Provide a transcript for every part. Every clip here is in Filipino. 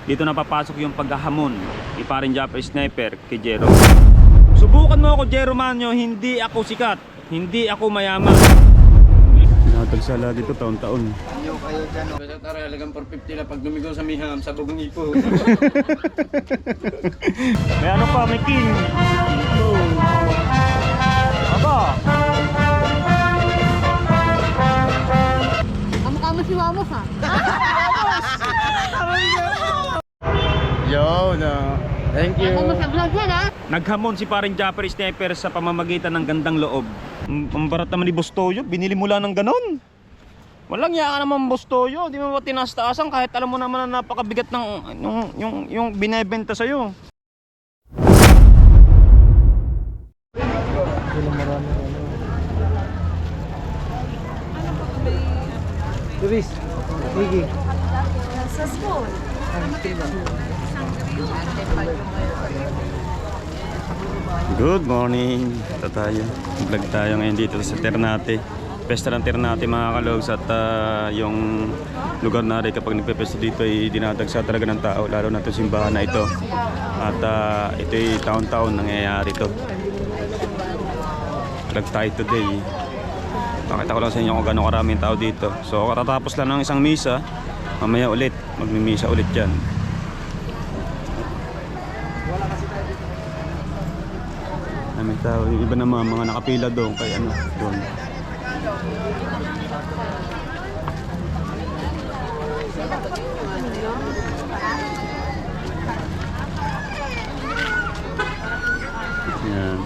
Dito napapasok yung paghahamon ni paring Japanese sniper kay Jero. Subukan mo ako, Jero Manyo, hindi ako sikat, hindi ako mayaman. Natagsala dito taon-taon. Ayaw kayo dyan. Basta tara, halagang 450 na pag lumigaw sa miham, sa bugong ipo. May ano pa, may king. Ito. Aba. Kamukha mo si Wamos ha? Yo, no. Thank you. Ako mo sa vlog yan ha? Naghamon si paring Japanese sniper sa pamamagitan ng gandang loob. Ang barat naman ni Bostoyo, binili mo lang ng ganon. Walang yaka naman Bostoyo, di mo ba tinaas-taasan kahit alam mo naman na napakabigat ng yung binebenta sa'yo. Turis, Iggy. Sa school. Good morning. Ito tayo. Vlog tayo ngayon dito sa Ternate. Pesta ng Ternate mga kalogs. At yung lugar na rin kapag nagpe-pesta dito ay dinadagsa talaga ng tao. Lalo na itong simbahan na ito. At ito ay taon-taon nangyayari ito. Vlog tayo today. Pakita ko lang sa inyo kung gano'ng karaming tao dito. So katatapos lang ng isang misa. Mamaya ulit. Magmimisa ulit dyan. May tao, yung iba naman mga nakapila doon kay ano doon. Yan.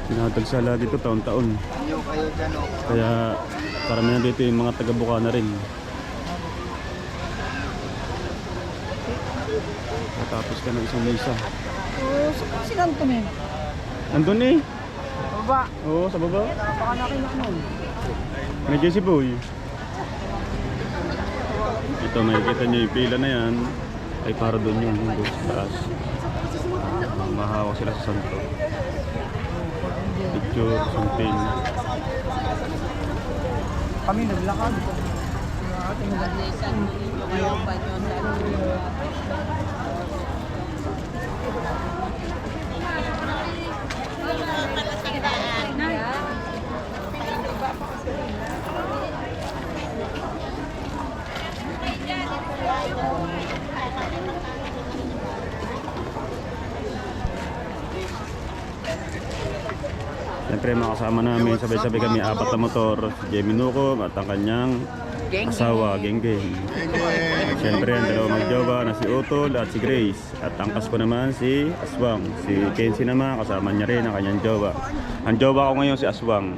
Pinatagsala dito taon-taon. Ayaw kayo dyan. Kaya karamihan dito yung mga taga-Bukana rin. Tapos ka ng isang misa. Si Anton eh. Nandun eh. Baba. Oo, sa baba. Baka nakinak nun. May Jesse Boy. Ito, makikita nyo yung pila na yan. Ay para doon yung doon sa taas. Mahawak sila sa santo. Picture, something. Kami naglakad. Siyempre mga kasama namin, sabay-sabay kami apat na motor. Si Jamie Nukom at ang kanyang asawa, Geng Geng. At siyempre ang dalawang magjowa na si Otol at si Grace. At ang kasko naman si Aswang. Si Kenzie naman, kasama niya rin ang kanyang jowa. Ang jowa ko ngayon si Aswang.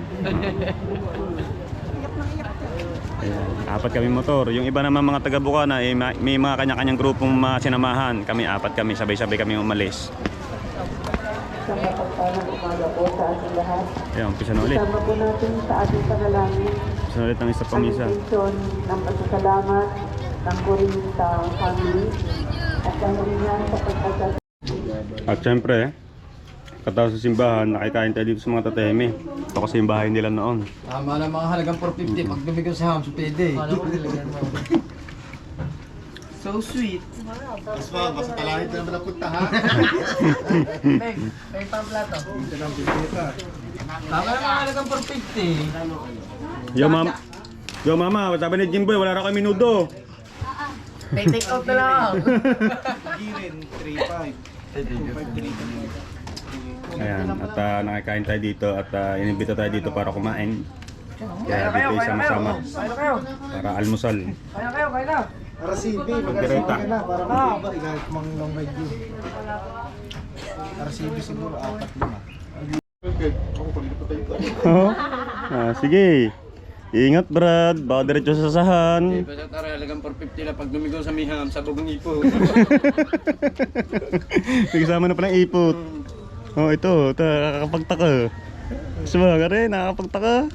Ayan, apat kami motor. Yung iba naman mga taga-Bukana, may mga kanya-kanyang grupong mga sinamahan. Kami apat kami, sabay-sabay kami umalis. Ayan, umpisa na ulit. Sama po natin sa ating panalangin Umpisa na ulit ng isa pang ang isa. intensyon ng pasasalamat ng Corinta family at ang ringan sa pagkakasal. At syempre, katapos sa simbahan, nakikain tayo dito sa mga tateme. Ito kasi yung bahay nila noon. Tama na mga halagang 450, pag lumigaw sa hams, pwede. So sweet. Mas basta talahit na naman ang punta ha. May pamplato. Tama na mga halagang 450. Yo mama, sabi ni Jimboy, wala raw kami minudo. Take out na lang. Girin, 3-5. Ayan, at nakikain tayo dito at inimbita tayo dito para kumain. Kaya dito sama-sama para almusal. Kaya kayo, kaya na. Para CB, Magdireta. ka na. Para mag-iba, igahit mang long ride yun. Para CB siguro, 4-5. Sige. Ingat Brad, baka diretso sa sasahan. Basta tara, halagang 450 na pag lumigaw sa miham, sa bugong ipo. May kasama na palang ipot. Oh, ito, nakakapagtaka. Suma ka rin, nakakapagtaka.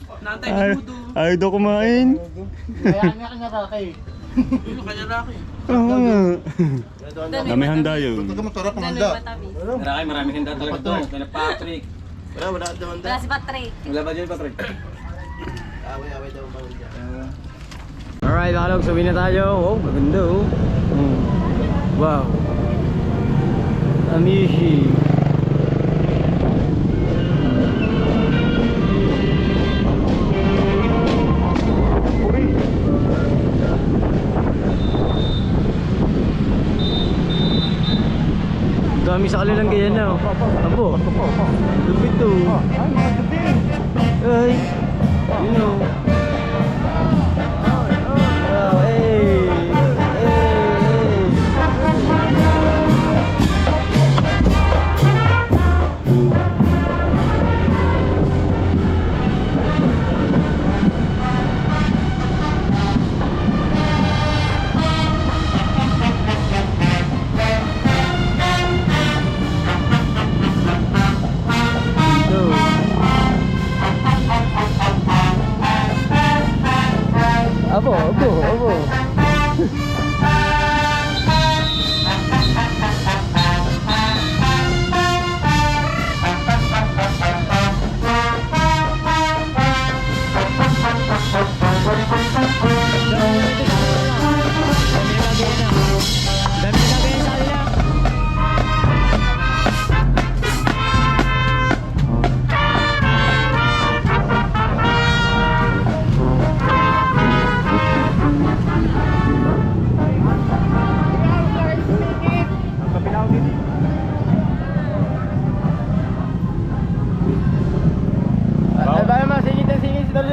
Ayaw daw kumain. Kaya nga kanya Rocky. Oo nga. May handa yun. Ito ka motora, panganda. Maraming hinda talaga to. Kaya Patrick. Wala naman Wala si Patrick. Wala ba dyan, Patrick? Away-away daw ba dyan. Alright, mga logs, sabihin na tayo. Oh, maganda oh. Wow. Amishi. Dami sa kanilang ganyan na oh. Apo. Lupit to. Ay. You know. Oh, hey. Abo.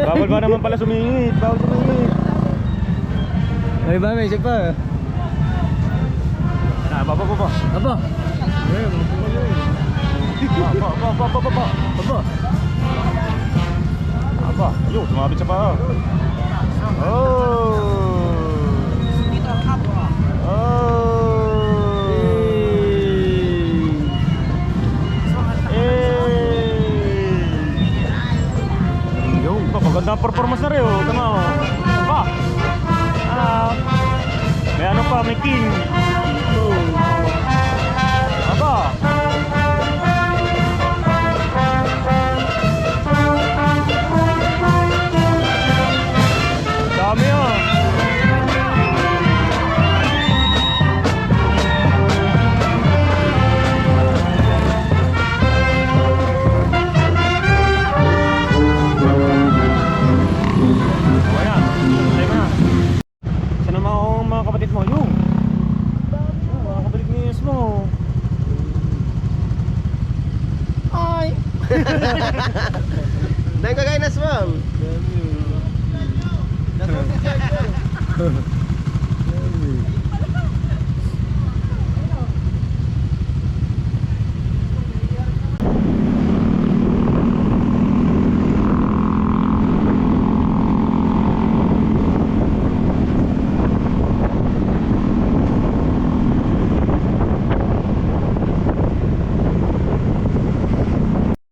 Bawal ba naman pala sumingit? Bawal sumingit. Ay ba, may isa pa. Aba. Aba. Aba. Ayun, sumabit sa paa. Oh. Maganda ang performance na rin oh. Tama oh. Pa. May ano pa, may king. Aba. Dami oh. Dahil kagaya na swam.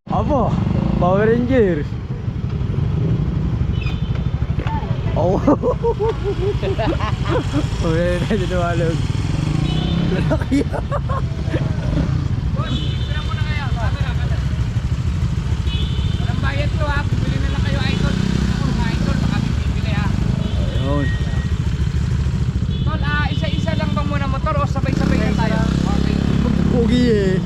Abo, Power Rangers. Oh. Uy, medyo tumalog. Lalaki. Walang bayad to ha. Bumili na lang kayo idol. Idol, baka bibili ha. Ayun. Tol, isa-isa lang bang muna motor o sabay-sabay na tayo? Okay. Pugi eh.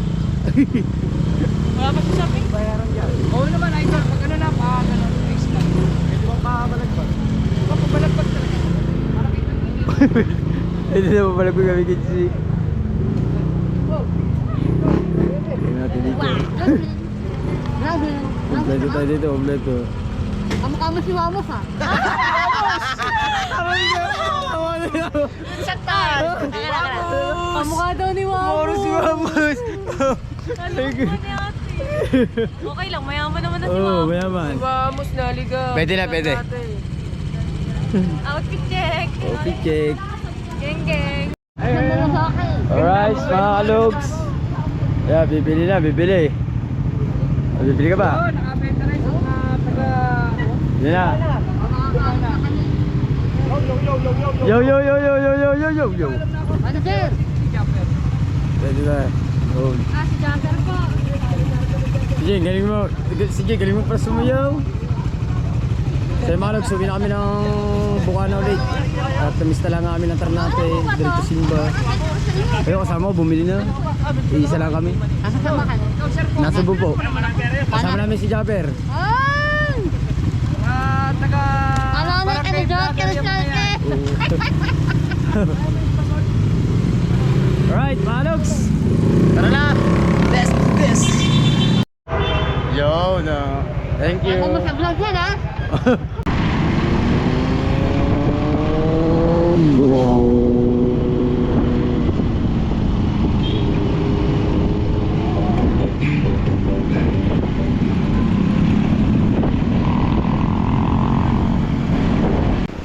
Wala pa sa shopping? Bayaran dyan. Oo naman idol, pag ano na pa, ano, please lang. Pwede bang pabalagpag? Pabalagpag talaga. Para kita Hindi na mapalag ko kami kitsi. Tingnan natin dito. Kompleto tayo dito, kompleto. Kamukha mo si Wamos ha? Saktan! Kamukha daw ni Wamos. Moro si Wamos. Okay lang, mayaman naman na si Oo, Wamos. mayaman. Vamos na, liga. Pwede na, pwede. Outfit check. Okay, check. Geng geng. Ano mo sa akin? Alright, mga kalogs. Yeah, bibili na, bibili. Bibili ka ba? Oo, nakabenta na yung mga taga... Bibili na. Yo, yo, yo, yo, yo, yo, yo, yo, yo. Ano sir? Pwede na. Oh. Si Jumper po. Sige, galing mo. Sige, galing mo para sumayaw. So yung mga nagsubi na kami ng Bukana ulit. At namista lang namin ng Ternate, diretso Simba. Kayo kasama ko, bumili na. Iisa lang kami. Kasama ka. Nasa Bupo. Kasama namin si Japper. Ay! Taga... Ano na ka na joker Alright, mga logs. Tara na. Let's do this. Yo, no. Thank you. Ako mo sa vlog yan ha.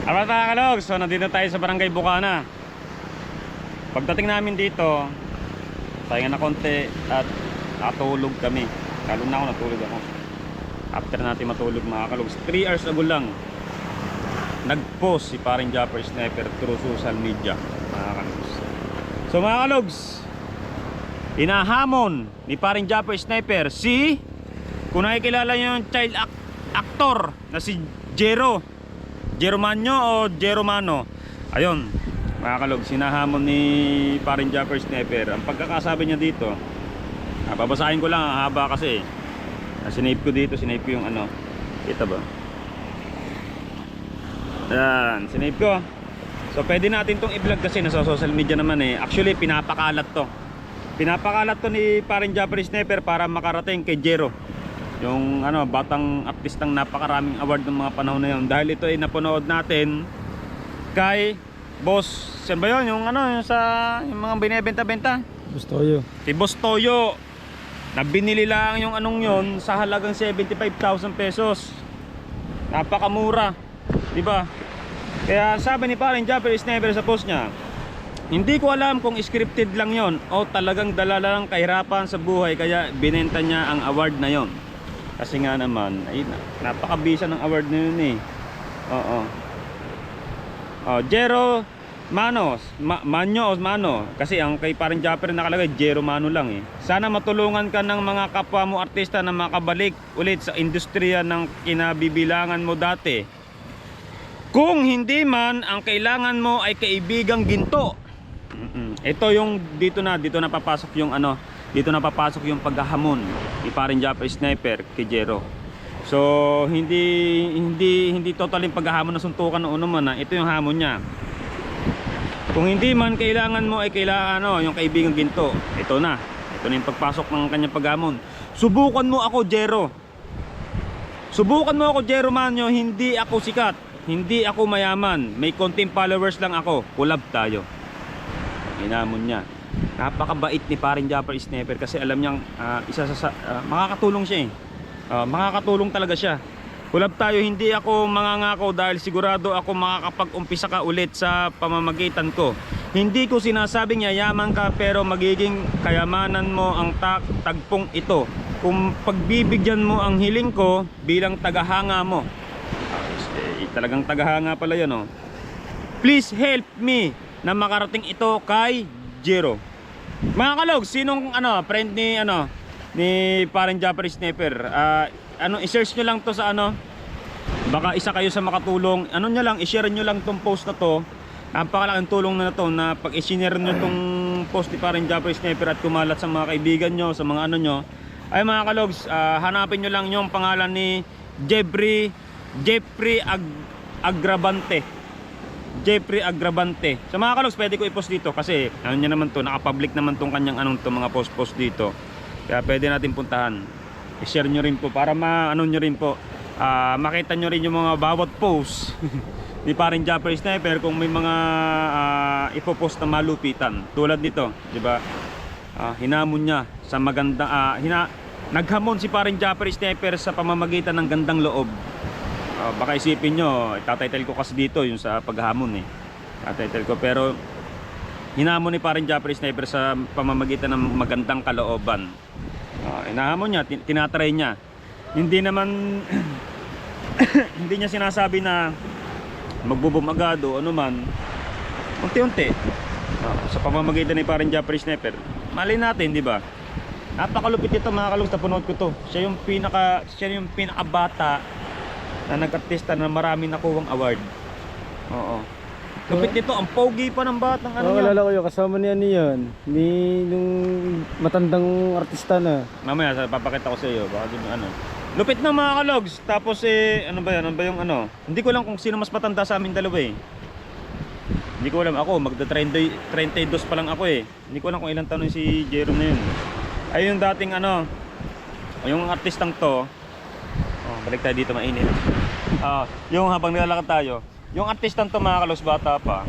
Alright mga kalog, so nandito tayo sa Barangay Bukana. Pagdating namin dito, pahinga na konti at natulog kami. Lalo na ako, natulog ako. After natin matulog mga kalog, 3 hours ago lang nag-post si paring Japper Sniper through social media mga kalogs. So mga kalogs, inahamon ni paring Japper Sniper si, kung nakikilala nyo yung child actor na si Jero Manyo o Jero Mano. Ayun mga kalog, sinahamon ni paring Japper Sniper. Ang pagkakasabi niya dito, babasahin ko lang, ang haba kasi. Sinave ko dito, sinave ko yung ano, kita ba? Yan, sinave ko. So pwede natin tong i-vlog kasi nasa social media naman eh. Actually pinapakalat to. Pinapakalat to ni paring Japper Sniper para makarating kay Jero, yung ano, batang artistang napakaraming award ng mga panahon na yun. Dahil ito ay napanood natin kay Boss, saan ba yun? Yung ano, yung sa yung mga binebenta-benta, Gusto yo. si Boss Toyo, na binili lang yung anong yun sa halagang 75,000 pesos. Napakamura, di ba? Kaya sabi ni paring Japper Sniper sa post niya, hindi ko alam kung scripted lang yon o talagang dala lang kahirapan sa buhay kaya binenta niya ang award na yon. Kasi nga naman, ay, napakabisa ng award na yun eh. Oo. Jero Mano, Manyo o Mano. Kasi ang kay paring Japper nakalagay Jero Mano lang eh. Sana matulungan ka ng mga kapwa mo artista na makabalik ulit sa industriya ng kinabibilangan mo dati. Kung hindi man, ang kailangan mo ay kaibigang ginto. Ito yung dito na papasok yung ano, dito na papasok yung paghahamon ni paring Japper Sniper kay Jero. So hindi total yung paghahamon na suntukan noon naman. Ito yung hamon niya. Kung hindi man kailangan mo ay kailangan ano, yung kaibigang ginto. Ito na yung pagpasok ng kanyang paghamon. Subukan mo ako, Jero. Subukan mo ako, Jero Manyo. Hindi ako sikat, hindi ako mayaman, may konting followers lang ako. Collab tayo. Hinamon niya. Napakabait ni paring Japper Sniper kasi alam niyang makakatulong siya eh. Makakatulong talaga siya. Collab tayo, hindi ako mangangako dahil sigurado ako makakapag-umpisa ka ulit sa pamamagitan ko. Hindi ko sinasabing yayaman ka pero magiging kayamanan mo ang tagpong ito kung pagbibigyan mo ang hiling ko bilang tagahanga mo. Talagang tagahanga pala yan oh. Please help me na makarating ito kay Jero. Mga kalog, sinong ano, friend ni paring Japper Sniper, i-search nyo lang to sa ano, baka isa kayo sa makatulong. Ano nyo lang, i-share nyo lang tong post na to. Napakalaking tulong na to na pag i-share nyo tong post ni paring Japper Sniper at kumalat sa mga kaibigan nyo, sa mga ano nyo, ay mga kalogs, hanapin nyo lang yung pangalan ni Jeffrey Agravante. Jeffrey Agravante. Sa mga kalogs, pwede ko i-post dito kasi ano niya naman to, naka-public naman tong kanyang anong to, mga post dito. Kaya pwede natin puntahan. I-share nyo rin po para makita nyo rin yung mga bawat post ni paring Japper Sniper kung may mga ipopost na malupitan. Tulad nito, di ba? Hinamon niya sa maganda, naghamon si paring Japper Sniper sa pamamagitan ng gandang loob. Baka isipin nyo, itatitle ko kasi dito yung sa paghamon eh. Itatitle ko, pero hinamon ni paring Japper Sniper sa pamamagitan ng magandang kalooban. Inahamon niya, tinatry niya. Hindi naman hindi niya sinasabi na magbubom agad o ano man. Unti-unti. Sa pamamagitan ni paring Japper Sniper, malay natin, di ba? Napakalupit ito mga kalog, tapunood ko to. Siya yung pinakabata na nag-artista na marami nakuwang award. Oo. Lupit nito, ang pogi pa ng batang ano Oo, yan. alala ko yun, kasama niya niyan. Ni nung matandang artista na. Mamaya papakita ko sa iyo, baka din ano. Lupit na mga kalogs. Tapos ano ba yan? Ano ba yung ano? Hindi ko lang kung sino mas matanda sa amin dalawa eh. Hindi ko alam ako, magda-32 pa lang ako eh. Hindi ko alam kung ilang taon si Jerome na yun. Ay yung dating ano, yung artistang to. Oh, balik tayo dito, mainit. Yung habang nilalakad tayo, yung artistang to mga kalogs, bata pa.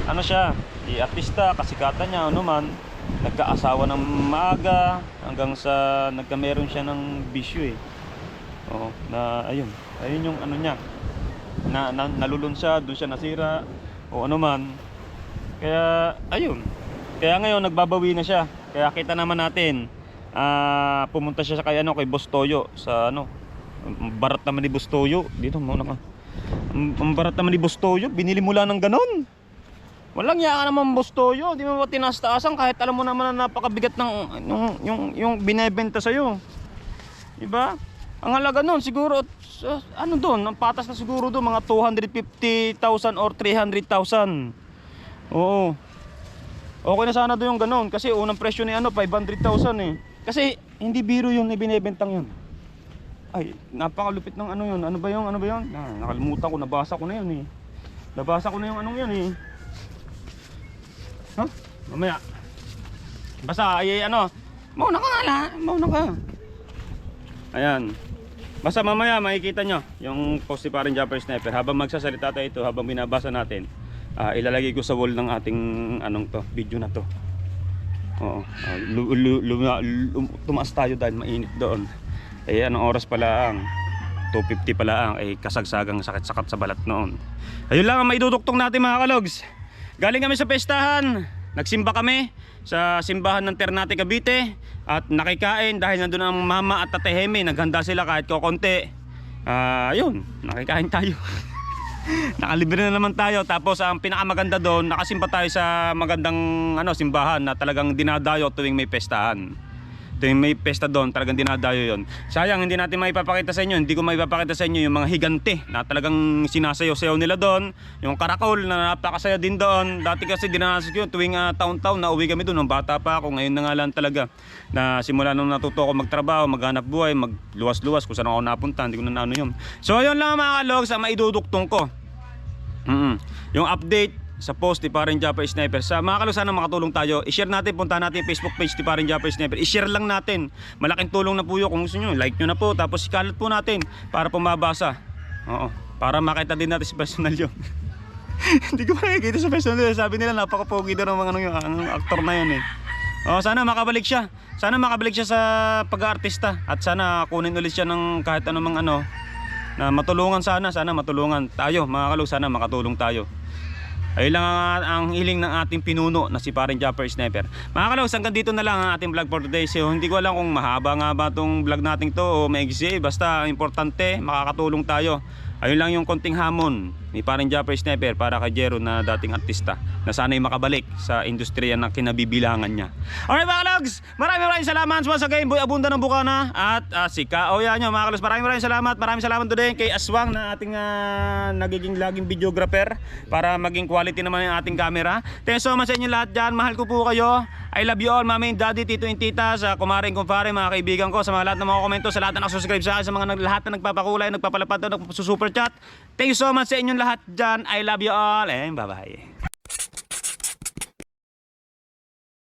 Ano siya? Artista, kasikatan niya, ano man. Nagkaasawa ng maaga hanggang sa nagkameron siya ng bisyo eh. Oo, na ayun yung ano niya. Nalulunsad, doon siya nasira o ano man. Kaya ayun. Kaya ngayon nagbabawi na siya. Kaya kita naman natin pumunta siya sa kay Boss Toyo sa ano. Ang barat naman ni Boss Toyo. Dito muna ka. Ang barat naman ni Boss Toyo, binili mo lang ng ganon. Walang yaka naman Boss Toyo, di mo ba tinaas-taasan kahit alam mo naman na napakabigat ng yung binebenta sa'yo. Diba? Ang halaga nun siguro, ano doon, ang patas na siguro doon, mga 250,000 or 300,000. Oo. Okay na sana doon yung ganon, kasi unang presyo ni 500,000 eh. Kasi hindi biro yun, ibinebentang yun. Ay, napakalupit ng ano yun. Ano ba yun? Nakalimutan ko, nabasa ko na yun eh. Nabasa ko na yung anong yan eh. Huh? Mamaya. Basta ay mauna ka nga mauna ka. Ayan. Basta mamaya makikita nyo yung post ni Paring Jumper Sniper. Habang magsasalita tayo ito, habang binabasa natin, ilalagay ko sa wall ng ating video na to. Oo. Tumaas tayo dahil mainit doon. Eh anong oras pala ang 2:50 pala ang kasagsagang sakit-sakat sa balat noon. Ayun lang ang maiduduktong natin mga kalogs. Galing kami sa pestahan, nagsimba kami sa simbahan ng Ternate, Cavite at nakikain dahil nandun ang mama at tate Hemi, naghanda sila kahit kokonti. Ayun, nakikain tayo. Nakalibre na naman tayo. Tapos ang pinakamaganda doon, nakasimba tayo sa magandang simbahan na talagang dinadayo tuwing may pestahan. Tuwing may pesta doon, talagang dinadayo yon. Sayang hindi natin maipapakita sa inyo. Hindi ko maipapakita sa inyo yung mga higante na talagang sinasayaw-sayaw nila doon. Yung karakol na napakasaya din doon. Dati kasi dinanasan ko yun tuwing taon-taon na uwi kami doon. Nung bata pa ako, ngayon na nga lang talaga. Na simula nung natuto ako magtrabaho, maghanap buhay, magluwas-luwas kung saan ako napunta. Hindi ko na yun. So yun lang mga kalogs ang maiduduktong ko. Yung update sa post ni Paring Jumper Sniper. Sa mga kalogs, sana makatulong tayo. I-share natin, punta natin yung Facebook page ni Paring Jumper Sniper. I-share lang natin. Malaking tulong na po yun. Kung gusto nyo, like nyo na po. Tapos ikalat po natin para pumabasa. Oo. Para makita din natin si personal yun. Hindi ko makikita sa personal yun. Sabi nila napaka-pogi daw ng mga ang actor na yun eh. Sana makabalik siya. Sana makabalik siya sa pag-aartista. At sana kunin ulit siya ng kahit anumang na matulungan sana. Sana matulungan tayo mga kalogs. Sana makatulong tayo. Ayun lang ang hiling ng ating pinuno na si Paring Jumper Sniper. Mga kalogs, hanggang dito na lang ang ating vlog for today. So hindi ko alam kung mahaba nga ba itong vlog natin to o maigsi. Basta importante, makakatulong tayo. Ayun lang yung konting hamon ni Paring Jumper Sniper para kay Jero na dating artista na sana'y makabalik sa industriya na kinabibilangan niya. Alright mga kalogs, maraming salamat once again, Boy Abunda ng Bukana at si Kaoya nyo mga kalogs. Maraming salamat. Maraming salamat din kay Aswang na ating nagiging laging videographer para maging quality naman yung ating camera. Thank you so much sa inyo lahat dyan. Mahal ko po kayo. I love you all, mami, daddy, tito, and tita, sa kumaring, kumpare, mga kaibigan ko, sa mga lahat ng mga komento, sa lahat na nakasubscribe sa akin, sa mga lahat na nagpapakulay, nagpapalapad, nagpapasuper chat. Thank you so much sa inyong lahat dyan. I love you all and bye-bye.